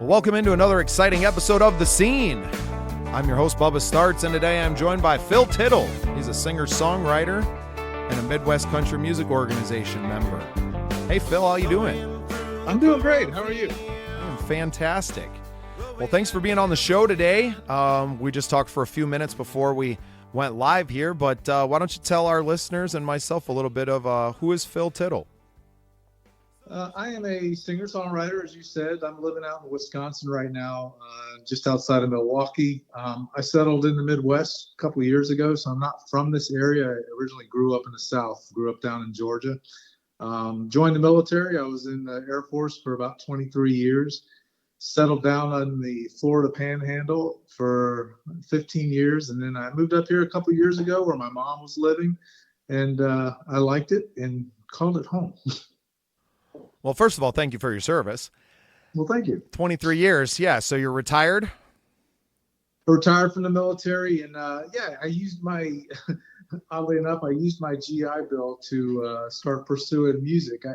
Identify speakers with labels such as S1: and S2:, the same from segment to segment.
S1: Welcome into another exciting episode of The Scene. I'm your host, Bubba Starts, and today I'm joined by Phil Tittle. He's a singer-songwriter and a Midwest Country Music Organization member. Hey, Phil, how you doing?
S2: I'm doing great. How are you?
S1: I'm fantastic. Well, thanks for being on the show today. We just talked for a few minutes before we went live here, but why don't you tell our listeners and myself a little bit of who is Phil Tittle?
S2: I am a singer-songwriter, as you said. I'm living out in Wisconsin right now, just outside of Milwaukee. I settled in the Midwest a couple of years ago, so I'm not from this area. I originally grew up in the South, grew up down in Georgia. Joined the military. I was in the Air Force for about 23 years. Settled down on the Florida Panhandle for 15 years, and then I moved up here a couple of years ago where my mom was living, and I liked it and called it home.
S1: Well, first of all, thank you for your service.
S2: Well, thank you.
S1: 23 years, yeah. So you're retired?
S2: Retired from the military, and I used oddly enough, I used my GI Bill to start pursuing music.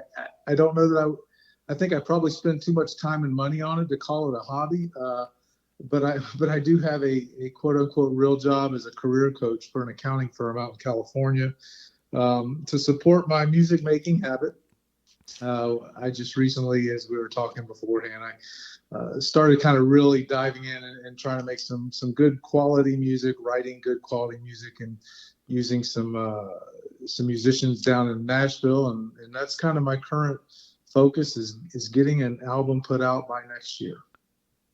S2: I don't know that I think I probably spend too much time and money on it to call it a hobby. But I do have a quote unquote real job as a career coach for an accounting firm out in California to support my music making habit. I just recently, as we were talking beforehand, I started kind of really diving in and trying to make some good quality music, writing good quality music, and using some musicians down in Nashville, and that's kind of my current focus is getting an album put out by next year.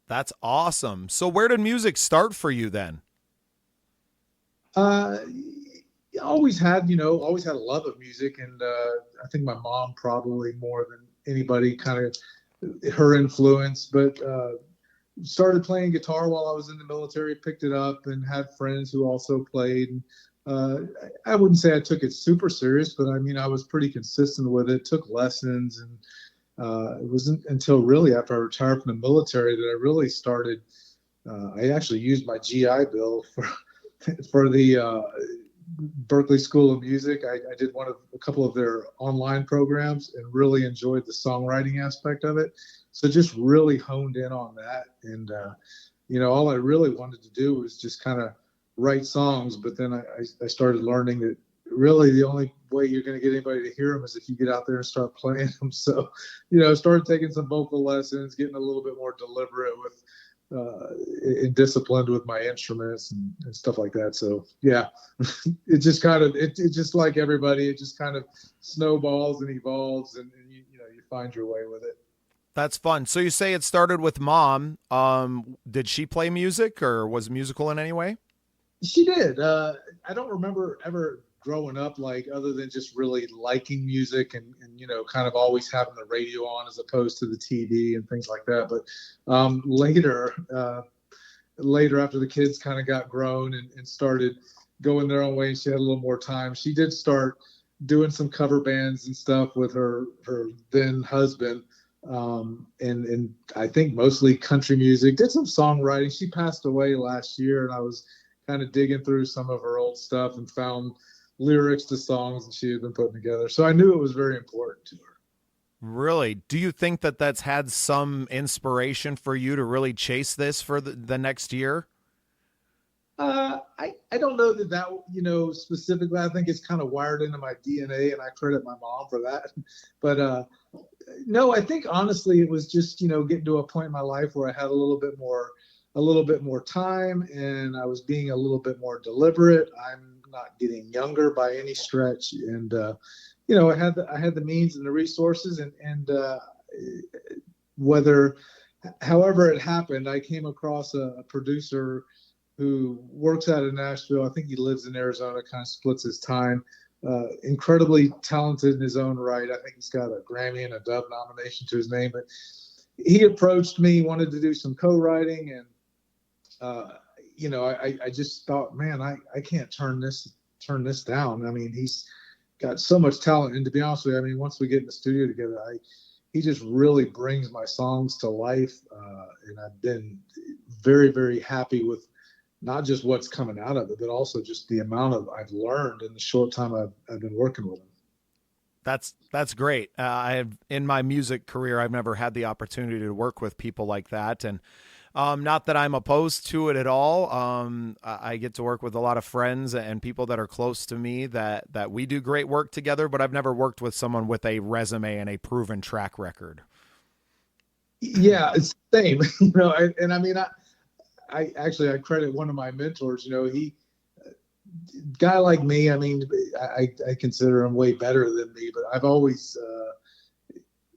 S1: That's awesome. So where did music start for you then?
S2: Always had a love of music, and I think my mom probably more than anybody, kind of her influence, but started playing guitar while I was in the military, picked it up, and had friends who also played. I wouldn't say I took it super serious, but I mean, I was pretty consistent with it, took lessons, and it wasn't until really after I retired from the military that I really started. I actually used my GI Bill for the Berklee School of Music. I did a couple of their online programs and really enjoyed the songwriting aspect of it. So just really honed in on that. And, all I really wanted to do was just kind of write songs. But then I started learning that really the only way you're going to get anybody to hear them is if you get out there and start playing them. So, started taking some vocal lessons, getting a little bit more deliberate with and disciplined with my instruments and stuff like that. So yeah, it just kind of, it just like everybody, it just kind of snowballs and evolves, and you find your way with it.
S1: That's fun. So you say it started with mom. Did she play music or was musical in any way?
S2: She did. I don't remember ever growing up, like, other than just really liking music and kind of always having the radio on as opposed to the TV and things like that. But later after the kids kind of got grown and started going their own way, and she had a little more time, she did start doing some cover bands and stuff with her then husband. And I think mostly country music, did some songwriting. She passed away last year, and I was kind of digging through some of her old stuff and found lyrics to songs that she had been putting together. So I knew it was very important to her.
S1: Really? Do you think that that's had some inspiration for you to really chase this for the next year?
S2: I don't know that specifically. I think it's kind of wired into my DNA, and I credit my mom for that. But no, I think honestly it was just, getting to a point in my life where I had a little bit more time, and I was being a little bit more deliberate. I'm not getting younger by any stretch, and I had the means and the resources, and however it happened, I came across a producer who works out of Nashville. I think he lives in Arizona, kind of splits his time. Incredibly talented in his own right. I think he's got a Grammy and a Dove nomination to his name. But he approached me, wanted to do some co-writing, and I just thought, man, I can't turn this down. I mean, he's got so much talent, and to be honest with you, I mean, once we get in the studio together, he just really brings my songs to life, and I've been very, very happy with not just what's coming out of it, but also just the amount I've learned in the short time I've been working with him.
S1: That's great. In my music career, I've never had the opportunity to work with people like that, and not that I'm opposed to it at all. I get to work with a lot of friends and people that are close to me that we do great work together, but I've never worked with someone with a resume and a proven track record.
S2: Yeah, it's the same. And I mean, I actually I credit one of my mentors. He guy like me. I mean, I consider him way better than me, but I've always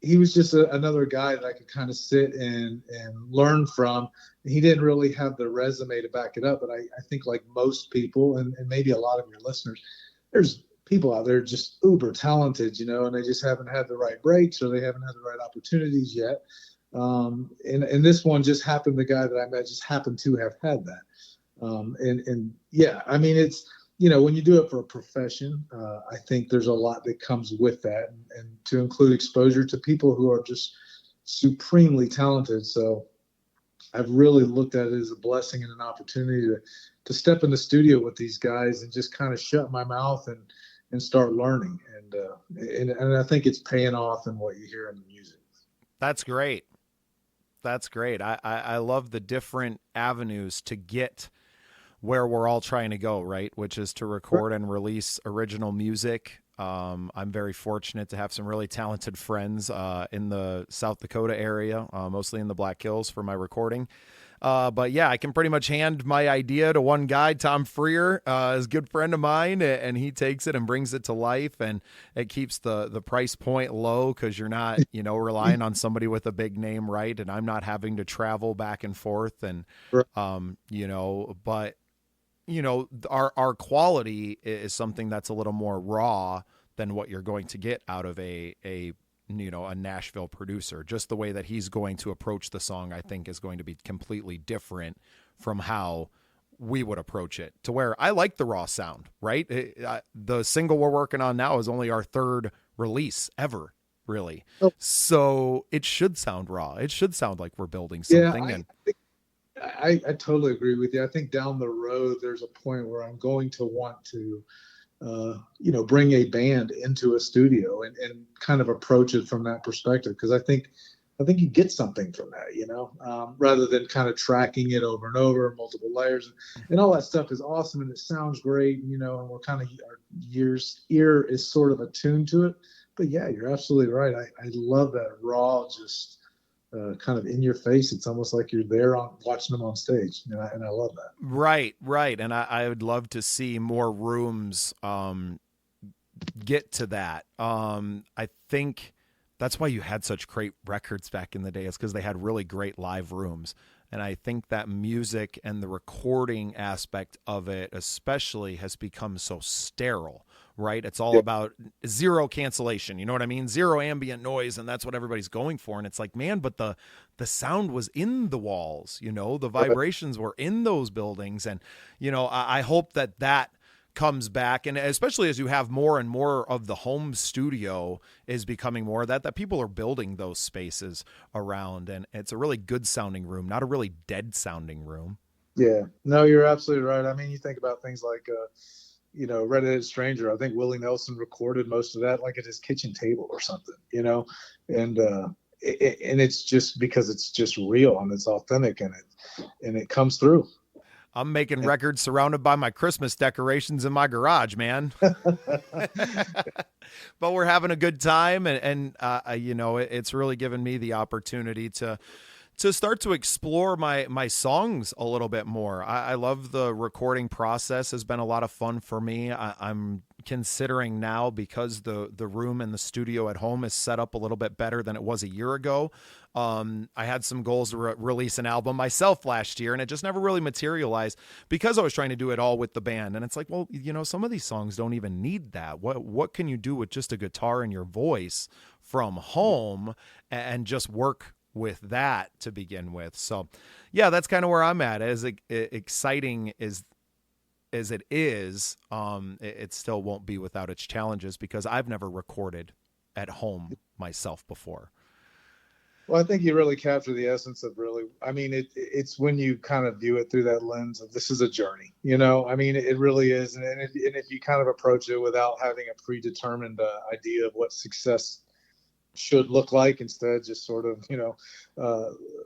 S2: he was just another guy that I could kind of sit and learn from. He didn't really have the resume to back it up, but I think like most people, and maybe a lot of your listeners, there's people out there just uber talented, and they just haven't had the right breaks or they haven't had the right opportunities yet. And this one just happened. The guy that I met just happened to have had that. And yeah, I mean, it's, when you do it for a profession, I think there's a lot that comes with that, and to include exposure to people who are just supremely talented. So I've really looked at it as a blessing and an opportunity to step in the studio with these guys and just kind of shut my mouth and start learning. And I think it's paying off in what you hear in the music.
S1: That's great. That's great. I love the different avenues to get where we're all trying to go, right? Which is to record and release original music. I'm very fortunate to have some really talented friends in the South Dakota area, mostly in the Black Hills for my recording. But yeah, I can pretty much hand my idea to one guy, Tom Freer, is a good friend of mine, and he takes it and brings it to life, and it keeps the price point low because you're not, relying on somebody with a big name, right? And I'm not having to travel back and forth, and but our quality is something that's a little more raw than what you're going to get out of a Nashville producer. Just the way that he's going to approach the song, I think, is going to be completely different from how we would approach it, to where I like the raw sound, right? The single we're working on now is only our third release ever, really. Oh. So it should sound raw. It should sound like we're building something.
S2: I totally agree with you. I think down the road, there's a point where I'm going to want to, bring a band into a studio and kind of approach it from that perspective. Because I think you get something from that, rather than kind of tracking it over and over, multiple layers, and all that stuff is awesome and it sounds great, and we're kind of, our ear is sort of attuned to it. But yeah, you're absolutely right. I love that raw, just kind of in your face. It's almost like you're there watching them on stage, and I love that.
S1: Right. And I would love to see more rooms get to that. I think that's why you had such great records back in the day, is because they had really great live rooms. And I think that music and the recording aspect of it especially has become so sterile, right? It's all about zero cancellation. You know what I mean? Zero ambient noise. And that's what everybody's going for. And it's like, man, but the sound was in the walls, the vibrations were in those buildings. And, I hope that comes back, and especially as you have more and more of the home studio is becoming more that people are building those spaces around, and it's a really good sounding room, not a really dead sounding room.
S2: Yeah, no, you're absolutely right. I mean, you think about things like Red-Headed Stranger. I think Willie Nelson recorded most of that like at his kitchen table or something, and it's just because it's just real and it's authentic, and it comes through.
S1: I'm making records surrounded by my Christmas decorations in my garage, man. But we're having a good time, and it's really given me the opportunity to start to explore my songs a little bit more. I love the recording process. Has been a lot of fun for me. I'm considering now, because the room and the studio at home is set up a little bit better than it was a year ago. I had some goals to release an album myself last year, and it just never really materialized because I was trying to do it all with the band. And it's like, well, some of these songs don't even need that. What can you do with just a guitar and your voice from home and just work with that to begin with? So yeah, that's kind of where I'm at. As exciting as it is, it still won't be without its challenges, because I've never recorded at home myself before.
S2: Well, I think you really capture the essence of really, I mean, it's when you kind of view it through that lens of this is a journey, you know, I mean, it really is. And if you kind of approach it without having a predetermined idea of what success should look like, instead just sort of, you know,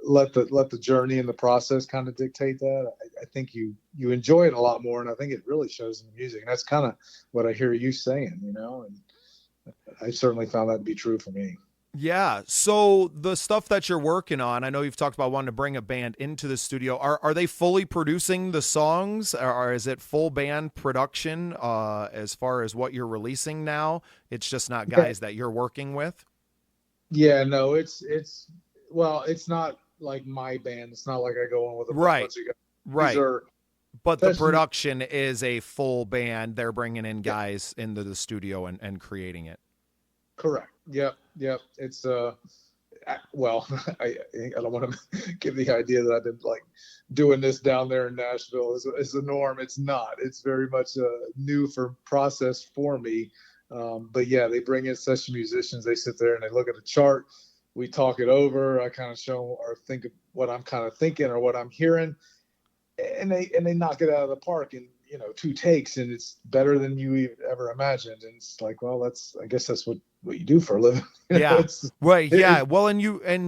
S2: let the journey and the process kind of dictate that, I think you enjoy it a lot more. And I think it really shows in the music. And that's kind of what I hear you saying, you know, and I certainly found that to be true for me.
S1: Yeah. So the stuff that you're working on, I know you've talked about wanting to bring a band into the studio. Are they fully producing the songs, or is it full band production as far as what you're releasing now? It's just not
S2: Yeah.
S1: guys that you're working with?
S2: Yeah, no, it's well, it's not like my band. It's not like I go on with a
S1: Right.
S2: bunch of guys. These
S1: Right.
S2: are
S1: But the
S2: session.
S1: production is a full band. They're bringing in guys into the studio and creating it.
S2: Correct. Yep, yep. It's well, I don't want to give the idea that I've been like doing this down there in Nashville is the norm. It's not. It's very much new for process for me. But yeah, they bring in session musicians. They sit there and they look at the chart. We talk it over. I kind of show or think of what I'm kind of thinking or what I'm hearing, and they knock it out of the park in, you know, two takes, and it's better than you ever imagined. And it's like, well, that's, I guess that's what you do for a living. You know,
S1: Yeah. Right. Yeah.
S2: it,
S1: Well, and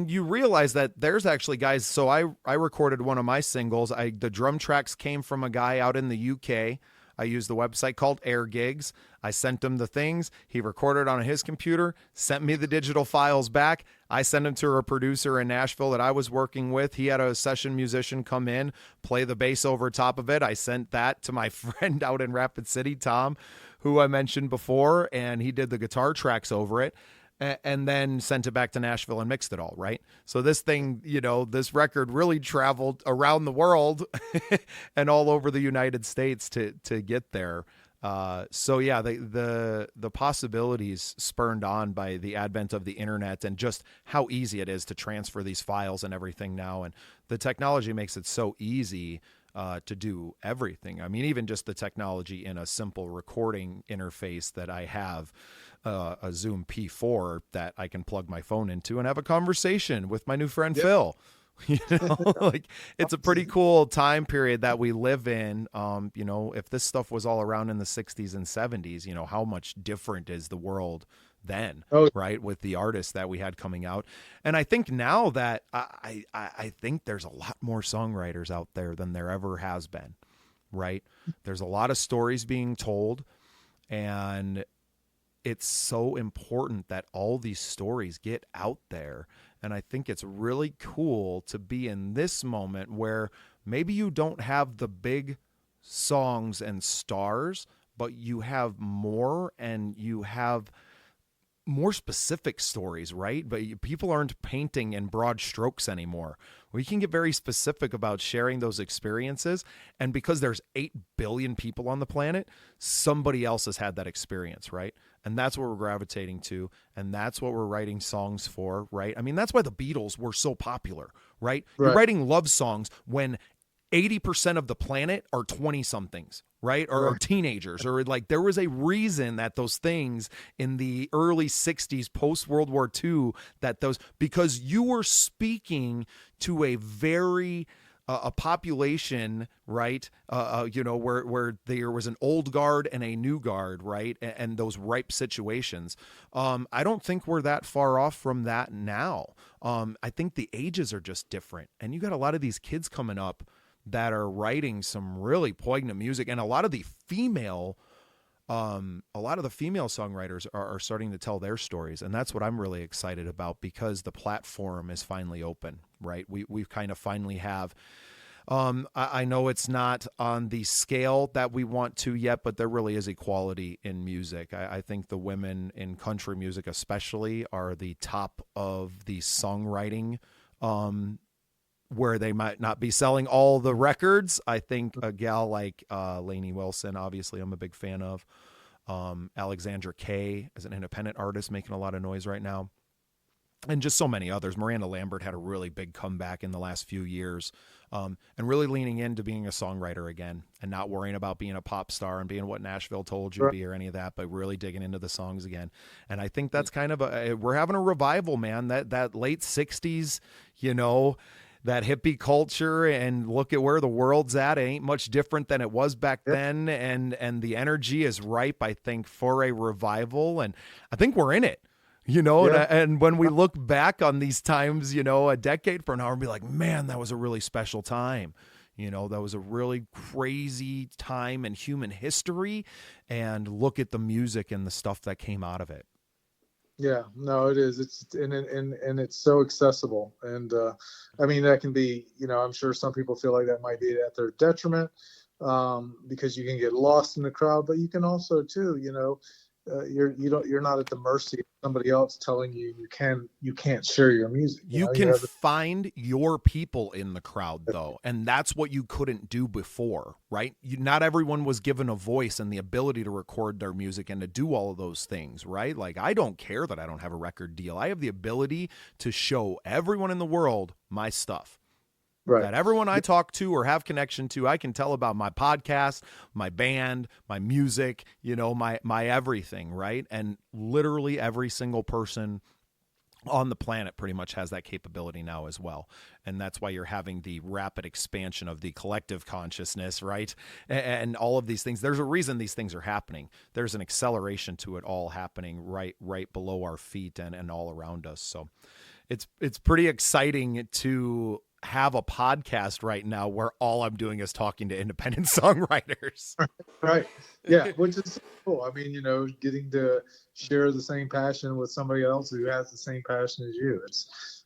S1: you realize that there's actually guys. So I recorded one of my singles. The drum tracks came from a guy out in the UK. I used the website called Air Gigs. I sent him the things. He recorded on his computer, sent me the digital files back. I sent them to a producer in Nashville that I was working with. He had a session musician come in, play the bass over top of it. I sent that to my friend out in Rapid City, Tom, who I mentioned before, and he did the guitar tracks over it, and then sent it back to Nashville and mixed it all, right? So this thing, this record really traveled around the world and all over the United States to get there. So yeah, the possibilities spurned on by the advent of the internet and just how easy it is to transfer these files and everything now, and the technology makes it so easy to do everything. I mean, even just the technology in a simple recording interface that I have, a Zoom P4 that I can plug my phone into and have a conversation with my new friend
S2: yep.
S1: Phil. Like, it's a pretty cool time period that we live in. If this stuff was all around in the 60s and 70s, how much different is the world then,
S2: Oh,
S1: right? With the artists that we had coming out. And I think now that I think there's a lot more songwriters out there than there ever has been, right? There's a lot of stories being told, and it's so important that all these stories get out there. And I think it's really cool to be in this moment where maybe you don't have the big songs and stars, but you have more, and you have more specific stories, right? But people aren't painting in broad strokes anymore. We can get very specific about sharing those experiences. And because there's 8 billion people on the planet, somebody else has had that experience, right? And that's what we're gravitating to. And that's what we're writing songs for, right? I mean, that's why the Beatles were so popular, right? You're
S2: right.
S1: writing love songs when 80% of the planet are 20 somethings, right? Or
S2: Right.
S1: teenagers, or like there was a reason that those things in the early 60s, post World War II, because you were speaking to a very, a population, right? Where there was an old guard and a new guard, right? And those ripe situations. I don't think we're that far off from that now. I think the ages are just different. And you got a lot of these kids coming up that are writing some really poignant music, and a lot of the female songwriters are starting to tell their stories, and that's what I'm really excited about, because the platform is finally open, right? We kind of finally have. I know it's not on the scale that we want to yet, but there really is equality in music. I think the women in country music especially are the top of the songwriting, where they might not be selling all the records. I think a gal like Lainey Wilson, obviously I'm a big fan of. Alexandra Kay is an independent artist making a lot of noise right now. and just so many others. Miranda Lambert had a really big comeback in the last few years, and really leaning into being a songwriter again and not worrying about being a pop star and being what Nashville told you to be or any of that, but really digging into the songs again. And I think that's kind of we're having a revival, man. That late 60s, that hippie culture, and look at where the world's at. It ain't much different than it was back then. And the energy is ripe, I think, for a revival. And I think we're in it. And when we look back on these times, a decade from now, we'll be like, man, that was a really special time. That was a really crazy time in human history, and look at the music and the stuff that came out of it.
S2: Yeah, no, it is. It's and it's so accessible. And I mean, that can be, I'm sure some people feel like that might be at their detriment, because you can get lost in the crowd, but you can also too, you're not at the mercy of somebody else telling you you can't share your music.
S1: You can find your people in the crowd, though, and that's what you couldn't do before, right? Not everyone was given a voice and the ability to record their music and to do all of those things, right? Like, I don't care that I don't have a record deal. I have the ability to show everyone in the world my stuff. Right. That everyone I talk to or have connection to, I can tell about my podcast, my band, my music, my everything, right? And literally every single person on the planet pretty much has that capability now as well. And that's why you're having the rapid expansion of the collective consciousness, right? And all of these things. There's a reason these things are happening. There's an acceleration to it all happening right below our feet and all around us. So it's pretty exciting to have a podcast right now where all I'm doing is talking to independent songwriters.
S2: Right. Yeah. Which is cool. I mean, getting to share the same passion with somebody else who has the same passion as you. It's,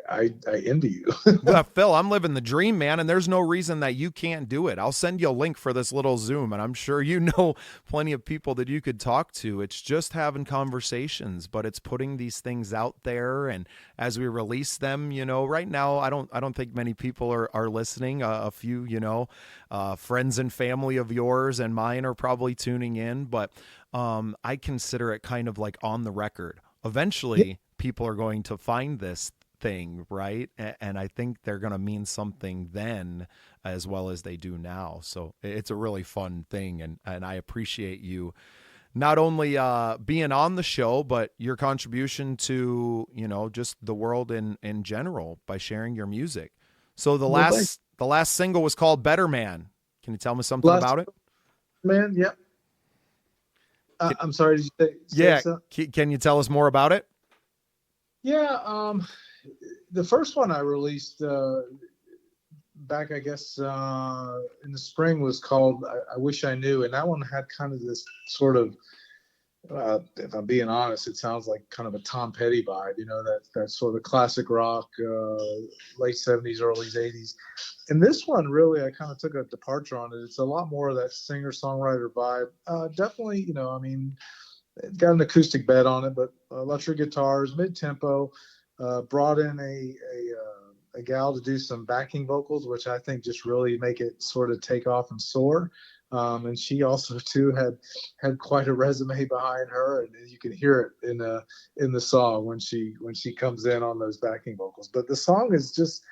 S2: I envy you.
S1: Well, Phil, I'm living the dream, man, and there's no reason that you can't do it. I'll send you a link for this little Zoom, and I'm sure you know plenty of people that you could talk to. It's just having conversations, but it's putting these things out there, and as we release them, right now, I don't think many people are listening. A few, friends and family of yours and mine are probably tuning in, but I consider it kind of like on the record. Eventually, people are going to find this thing, right? And I think they're going to mean something then as well as they do now. So it's a really fun thing. And I appreciate you not only being on the show, but your contribution to, just the world in general by sharing your music. So the last single was called Better Man. Can you tell me something about it?
S2: Man, yeah. I'm sorry, did you say so?
S1: Can you tell us more about it?
S2: Yeah, the first one I released back, I guess, in the spring was called I Wish I Knew, and that one had kind of this sort of, if I'm being honest, it sounds like kind of a Tom Petty vibe, that sort of classic rock, late 70s, early 80s. And this one, really, I kind of took a departure on it. It's a lot more of that singer-songwriter vibe. Definitely, it got an acoustic bed on it, but electric guitars, mid-tempo. Brought in a gal to do some backing vocals, which I think just really make it sort of take off and soar. And she also too had quite a resume behind her, and you can hear it in the song when she comes in on those backing vocals. But the song is just,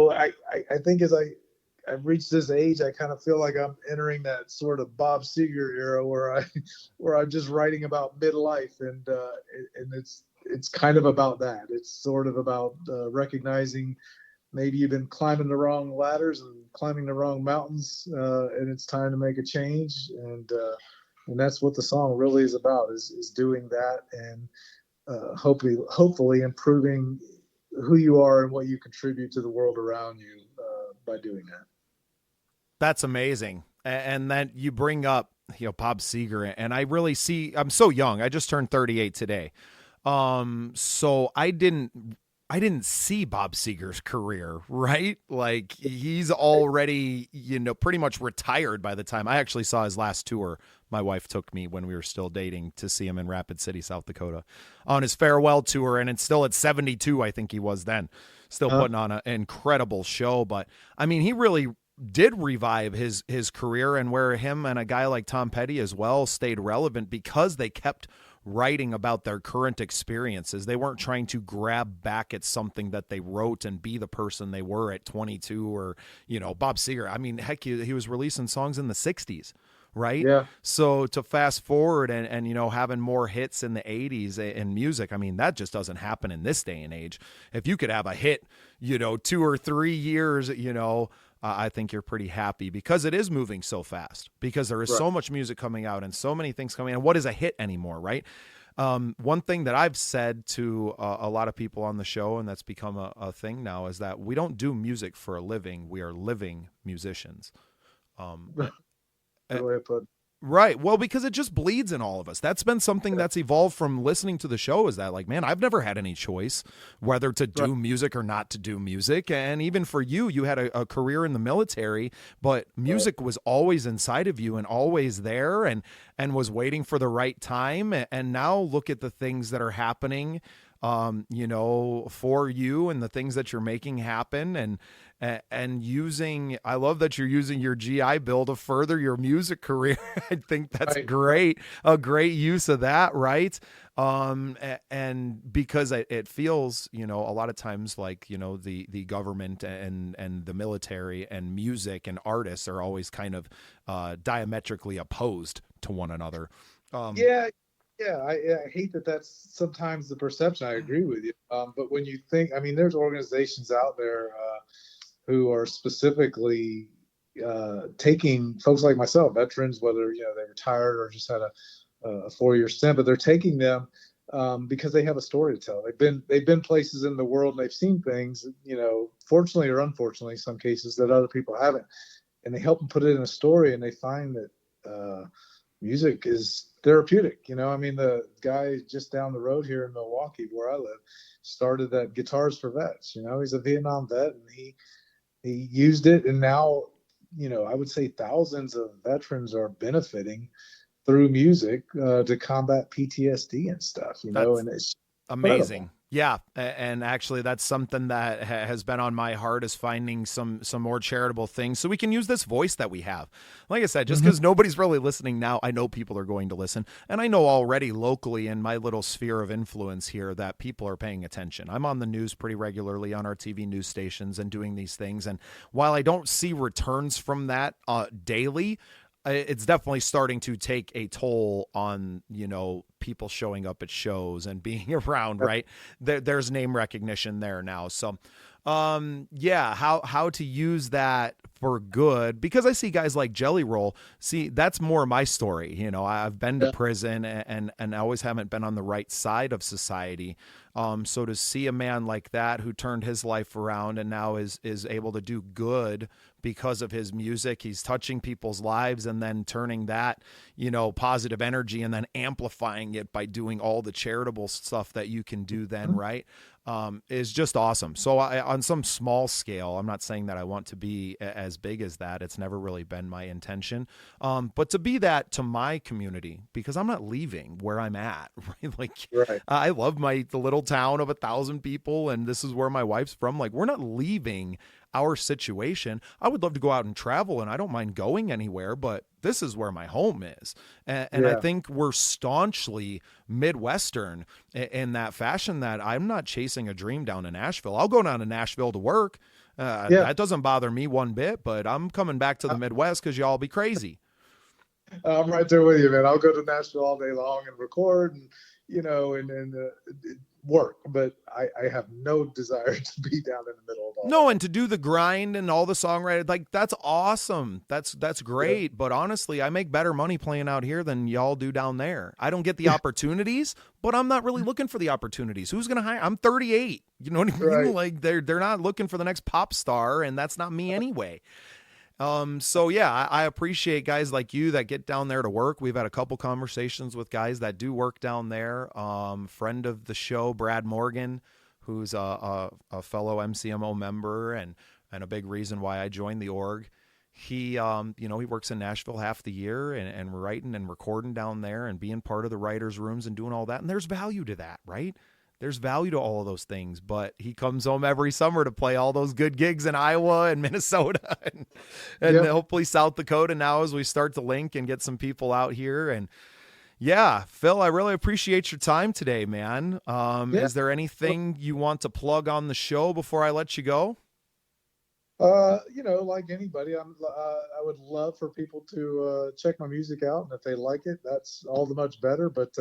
S2: I think as I've reached this age, I kind of feel like I'm entering that sort of Bob Seger era where I'm just writing about midlife, and it's kind of about that. It's sort of about recognizing maybe you've been climbing the wrong ladders and climbing the wrong mountains, and it's time to make a change. And that's what the song really is about, is doing that, and hopefully improving who you are and what you contribute to the world around you by doing that. That's
S1: amazing. And that you bring up, Bob Seger, and I really see, I'm so young. I just turned 38 today. So I didn't see Bob Seger's career, right? Like, he's already, pretty much retired by the time I actually saw his last tour. My wife took me when we were still dating to see him in Rapid City, South Dakota, on his farewell tour. And it's still at 72, I think he was then, still putting on an incredible show. But I mean, he really did revive his career, and where him and a guy like Tom Petty as well stayed relevant because they kept writing about their current experiences. They weren't trying to grab back at something that they wrote and be the person they were at 22 or, Bob Seger. I mean, heck, he was releasing songs in the 60s. Right.
S2: Yeah.
S1: So to fast forward and having more hits in the 80s in music, I mean, that just doesn't happen in this day and age. If you could have a hit, 2 or 3 years, I think you're pretty happy because it is moving so fast, because there is so much music coming out and so many things coming out. What is a hit anymore? Right. One thing that I've said to a lot of people on the show, and that's become a thing now, is that we don't do music for a living. We are living musicians. Right. Well, because it just bleeds in all of us. That's been something that's evolved from listening to the show, is that, like, man, I've never had any choice whether to do music or not to do music. And even for you, you had a career in the military, but music was always inside of you and always there and was waiting for the right time. And now look at the things that are happening, for you and the things that you're making happen and using, I love that you're using your GI Bill to further your music career. I think that's great. A great use of that. Right. And because it feels, a lot of times like, the government and the military and music and artists are always kind of, diametrically opposed to one another.
S2: Yeah, I hate that that's sometimes the perception. I agree with you. But when you think, I mean, there's organizations out there who are specifically taking folks like myself, veterans, whether they retired or just had a 4-year stint, but they're taking them because they have a story to tell. They've been places in the world and they've seen things, fortunately or unfortunately, in some cases that other people haven't, and they help them put it in a story, and they find that music is therapeutic. I mean, the guy just down the road here in Milwaukee, where I live, started that Guitars for Vets. He's a Vietnam vet, and he used it, and now, I would say thousands of veterans are benefiting through music to combat PTSD and stuff. And it's
S1: amazing.
S2: incredible.
S1: Yeah. And actually that's something that has been on my heart, is finding some more charitable things so we can use this voice that we have. Like I said, just because nobody's really listening now, I know people are going to listen. And I know already locally in my little sphere of influence here that people are paying attention. I'm on the news pretty regularly on our TV news stations and doing these things. And while I don't see returns from that daily, it's definitely starting to take a toll on, people showing up at shows and being around, right? There's name recognition there now. So, how to use that for good, because I see guys like Jelly Roll. See, that's more my story. I've been to prison and I always haven't been on the right side of society. So to see a man like that who turned his life around and now is able to do good because of his music, he's touching people's lives and then turning that, positive energy and then amplifying it by doing all the charitable stuff that you can do then, right? Is just awesome. So on some small scale, I'm not saying that I want to be as big as that. It's never really been my intention. But to be that to my community, because I'm not leaving where I'm at, right? Like, I love the little town of 1,000 people, and this is where my wife's from. Like, we're not leaving our situation. I would love to go out and travel, and I don't mind going anywhere, but this is where my home is. And I think we're staunchly Midwestern in that fashion, that I'm not chasing a dream down in Nashville. I'll go down to Nashville to work. That doesn't bother me one bit, but I'm coming back to the Midwest because y'all be crazy.
S2: I'm right there with you, man. I'll go to Nashville all day long and record and, and work, but I have no desire to be down in the middle of all that.
S1: And to do the grind and all the songwriting, like, that's awesome. That's great. But honestly, I make better money playing out here than y'all do down there. I don't get the opportunities, but I'm not really looking for the opportunities. Who's going to hire? I'm 38. You know what I mean?
S2: Right.
S1: Like, they're not looking for the next pop star, and that's not me anyway. I appreciate guys like you that get down there to work. We've had a couple conversations with guys that do work down there. Friend of the show, Brad Morgan, who's a fellow MCMO member and a big reason why I joined the org. He, he works in Nashville half the year and writing and recording down there and being part of the writers' rooms and doing all that. And there's value to that, right? There's value to all of those things, but he comes home every summer to play all those good gigs in Iowa and Minnesota and hopefully South Dakota now, as we start to link and get some people out here. And Yeah, Phil, I really appreciate your time today, man.
S2: Yeah.
S1: Is there anything you want to plug on the show before I let you go?
S2: Like anybody, I would love for people to check my music out, and if they like it, that's all the much better. But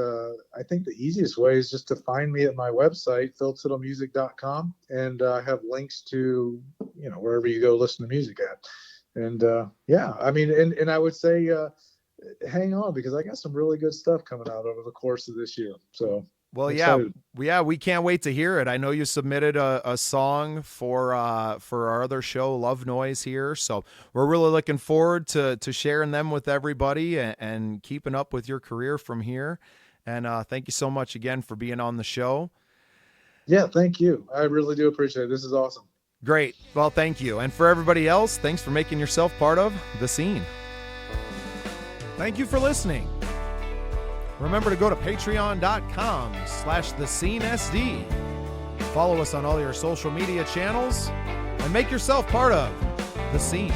S2: I think the easiest way is just to find me at my website, philtittlemusic.com, and I have links to wherever you go listen to music at. And yeah, I mean, and I would say hang on, because I got some really good stuff coming out over the course of this year. So
S1: Well,
S2: I'm
S1: yeah,
S2: excited.
S1: we can't wait to hear it. I know you submitted a song for our other show, Love Noise, here, so we're really looking forward to sharing them with everybody and keeping up with your career from here. And thank you so much again for being on the show.
S2: Yeah, thank you. I really do appreciate it. This is awesome.
S1: Great. Well, thank you. And for everybody else, thanks for making yourself part of The Scene. Thank you for listening. Remember to go to patreon.com/thescenesd. Follow us on all your social media channels and make yourself part of The Scene.